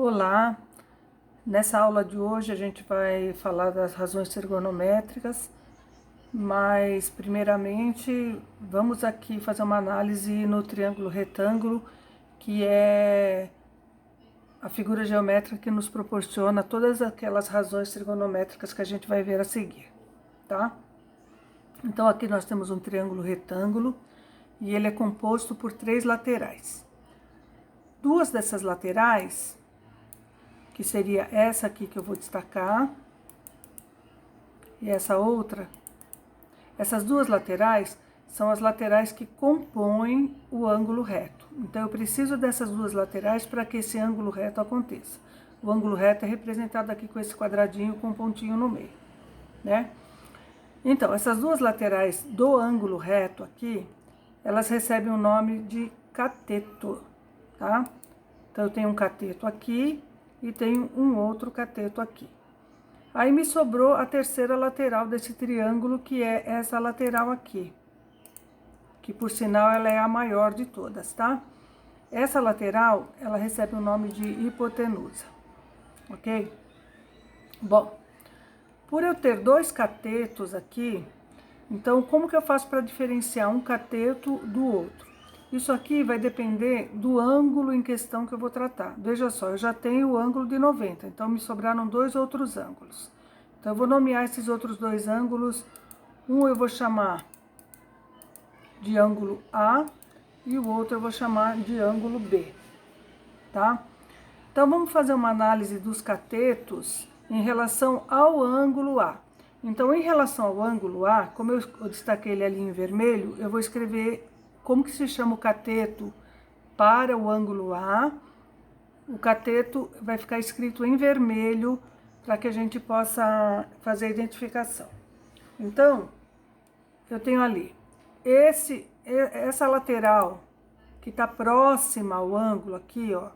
Olá, nessa aula de hoje a gente vai falar das razões trigonométricas, mas primeiramente vamos aqui fazer uma análise no triângulo retângulo, que é a figura geométrica que nos proporciona todas aquelas razões trigonométricas que a gente vai ver a seguir, tá? Então aqui nós temos um triângulo retângulo e ele é composto por 3 laterais. Duas dessas laterais, que seria essa aqui que eu vou destacar, e essa outra, essas duas laterais são as laterais que compõem o ângulo reto. Então, eu preciso dessas duas laterais para que esse ângulo reto aconteça. O ângulo reto é representado aqui com esse quadradinho com um pontinho no meio, né? Então, essas duas laterais do ângulo reto aqui, elas recebem o nome de cateto, tá? Então, eu tenho um cateto aqui e tenho um outro cateto aqui. Aí me sobrou a terceira lateral desse triângulo, que é essa lateral aqui, que por sinal ela é a maior de todas, tá? Essa lateral, ela recebe o nome de hipotenusa, ok? Bom, por eu ter dois catetos aqui, então como que eu faço para diferenciar um cateto do outro? Isso aqui vai depender do ângulo em questão que eu vou tratar. Veja só, eu já tenho o ângulo de 90, então me sobraram dois outros ângulos. Então, eu vou nomear esses outros dois ângulos. Um eu vou chamar de ângulo A e o outro eu vou chamar de ângulo B, tá? Então, vamos fazer uma análise dos catetos em relação ao ângulo A. Então, em relação ao ângulo A, como eu destaquei ele ali em vermelho, eu vou escrever como que se chama o cateto para o ângulo A. O cateto vai ficar escrito em vermelho para que a gente possa fazer a identificação. Então, eu tenho ali essa lateral que está próxima ao ângulo aqui, ó,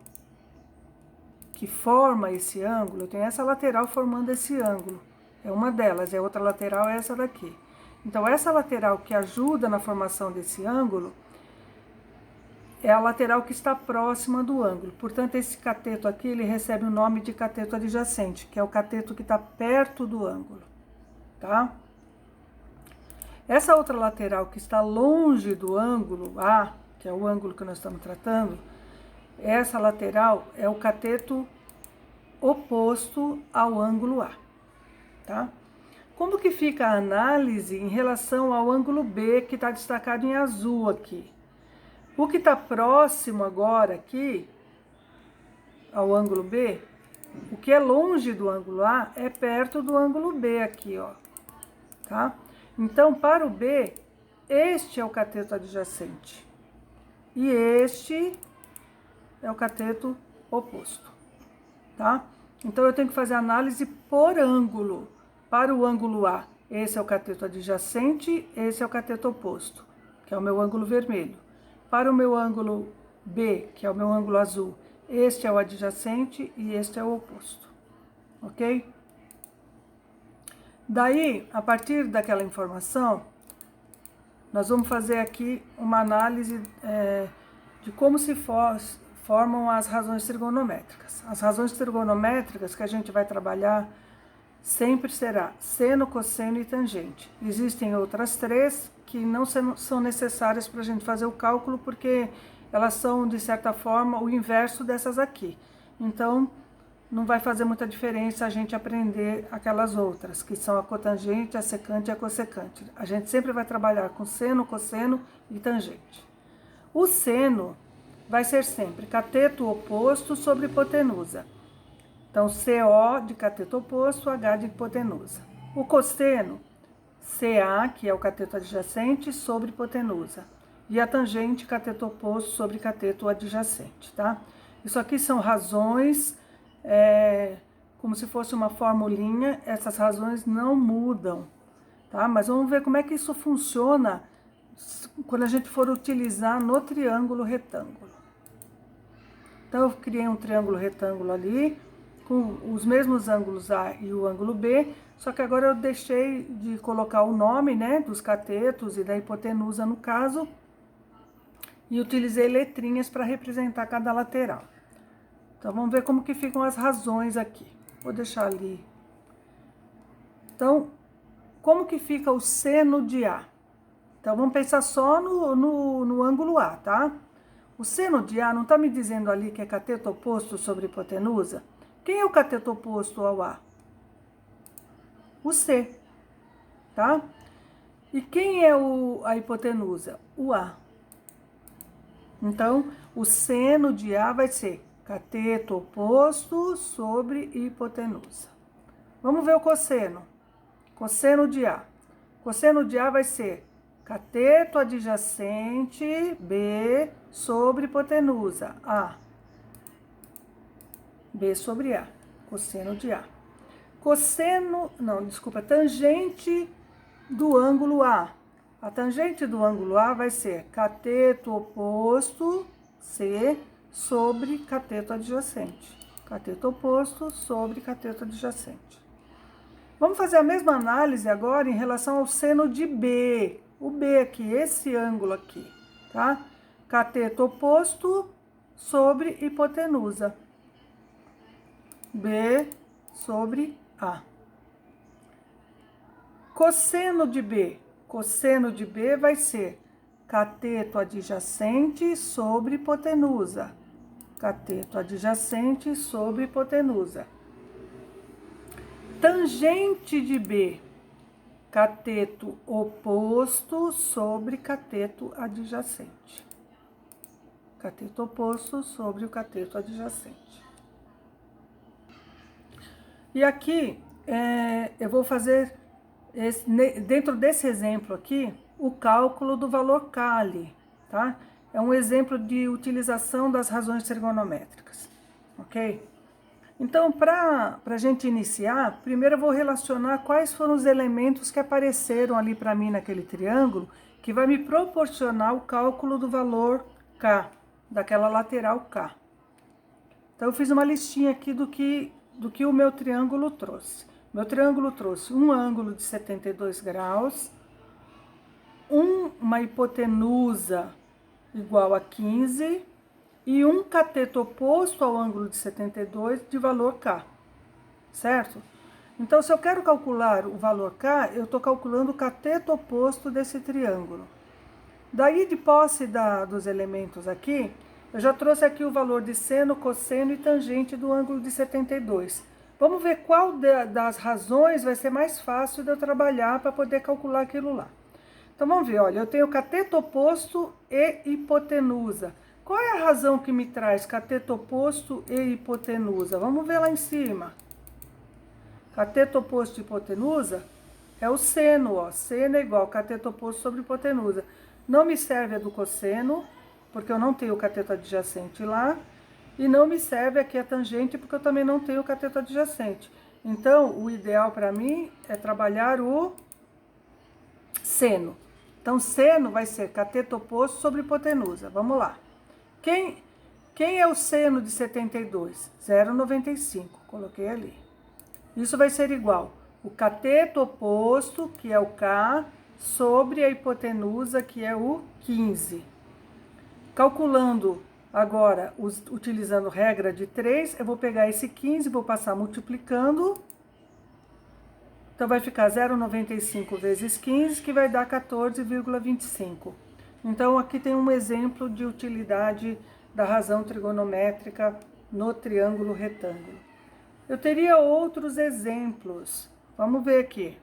que forma esse ângulo, eu tenho essa lateral formando esse ângulo. É uma delas, e a outra lateral é essa daqui. Então, essa lateral que ajuda na formação desse ângulo é a lateral que está próxima do ângulo. Portanto, esse cateto aqui, ele recebe o nome de cateto adjacente, que é o cateto que está perto do ângulo, tá? Essa outra lateral que está longe do ângulo A, que é o ângulo que nós estamos tratando, essa lateral é o cateto oposto ao ângulo A, tá? Como que fica a análise em relação ao ângulo B, que está destacado em azul aqui? O que está próximo agora aqui, ao ângulo B, o que é longe do ângulo A, é perto do ângulo B aqui, ó, tá? Então, para o B, este é o cateto adjacente. E este é o cateto oposto, tá? Então, eu tenho que fazer análise por ângulo. Para o ângulo A, esse é o cateto adjacente, esse é o cateto oposto, que é o meu ângulo vermelho. Para o meu ângulo B, que é o meu ângulo azul, este é o adjacente e este é o oposto, ok? Daí, a partir daquela informação, nós vamos fazer aqui uma análise de como se formam as razões trigonométricas. As razões trigonométricas que a gente vai trabalhar sempre será seno, cosseno e tangente. Existem outras três que não são necessárias para a gente fazer o cálculo, porque elas são, de certa forma, o inverso dessas aqui. Então, não vai fazer muita diferença a gente aprender aquelas outras, que são a cotangente, a secante e a cossecante. A gente sempre vai trabalhar com seno, cosseno e tangente. O seno vai ser sempre cateto oposto sobre hipotenusa. Então, CO de cateto oposto, H de hipotenusa. O cosseno, CA, que é o cateto adjacente, sobre hipotenusa. E a tangente, cateto oposto sobre cateto adjacente, tá? Isso aqui são razões, como se fosse uma formulinha, essas razões não mudam, tá? Mas vamos ver como é que isso funciona quando a gente for utilizar no triângulo retângulo. Então, eu criei um triângulo retângulo ali, com os mesmos ângulos A e o ângulo B, só que agora eu deixei de colocar o nome, né, dos catetos e da hipotenusa no caso, e utilizei letrinhas para representar cada lateral. Então, vamos ver como que ficam as razões aqui. Vou deixar ali. Então, como que fica o seno de A? Então, vamos pensar só no ângulo A, tá? O seno de A não está me dizendo ali que é cateto oposto sobre hipotenusa? Quem é o cateto oposto ao A? O C, tá? E quem é a hipotenusa? O A. Então, o seno de A vai ser cateto oposto sobre hipotenusa. Vamos ver o cosseno. Cosseno de A. Cosseno de A vai ser cateto adjacente B sobre hipotenusa A. B sobre A. Cosseno de A. Cosseno, não, desculpa, tangente do ângulo A. A tangente do ângulo A vai ser cateto oposto C sobre cateto adjacente. Cateto oposto sobre cateto adjacente. Vamos fazer a mesma análise agora em relação ao seno de B. O B aqui, esse ângulo aqui, tá? Cateto oposto sobre hipotenusa. B sobre A. Cosseno de B. Cosseno de B vai ser cateto adjacente sobre hipotenusa. Cateto adjacente sobre hipotenusa. Tangente de B. Cateto oposto sobre cateto adjacente. Cateto oposto sobre o cateto adjacente. E aqui, eu vou fazer, dentro desse exemplo aqui, o cálculo do valor K ali, tá? É um exemplo de utilização das razões trigonométricas, ok? Então, para a gente iniciar, primeiro eu vou relacionar quais foram os elementos que apareceram ali para mim naquele triângulo, que vai me proporcionar o cálculo do valor K, daquela lateral K. Então, eu fiz uma listinha aqui do que o meu triângulo trouxe. Meu triângulo trouxe um ângulo de 72 graus, uma hipotenusa igual a 15 e um cateto oposto ao ângulo de 72 de valor K, certo? Então, se eu quero calcular o valor K, eu estou calculando o cateto oposto desse triângulo. Daí, de posse dos elementos aqui, eu já trouxe aqui o valor de seno, cosseno e tangente do ângulo de 72. Vamos ver qual das razões vai ser mais fácil de eu trabalhar para poder calcular aquilo lá. Então, vamos ver, olha, eu tenho cateto oposto e hipotenusa. Qual é a razão que me traz cateto oposto e hipotenusa? Vamos ver lá em cima. Cateto oposto e hipotenusa é o seno, ó. Seno é igual a cateto oposto sobre hipotenusa. Não me serve a do cosseno, porque eu não tenho o cateto adjacente lá. E não me serve aqui a tangente, porque eu também não tenho o cateto adjacente. Então, o ideal para mim é trabalhar o seno. Então, seno vai ser cateto oposto sobre hipotenusa. Vamos lá. Quem é o seno de 72? 0,95. Coloquei ali. Isso vai ser igual o cateto oposto, que é o K, sobre a hipotenusa, que é o 15. Calculando agora, utilizando regra de 3, eu vou pegar esse 15, vou passar multiplicando. Então, vai ficar 0,95 vezes 15, que vai dar 14,25. Então, aqui tem um exemplo de utilidade da razão trigonométrica no triângulo retângulo. Eu teria outros exemplos. Vamos ver aqui.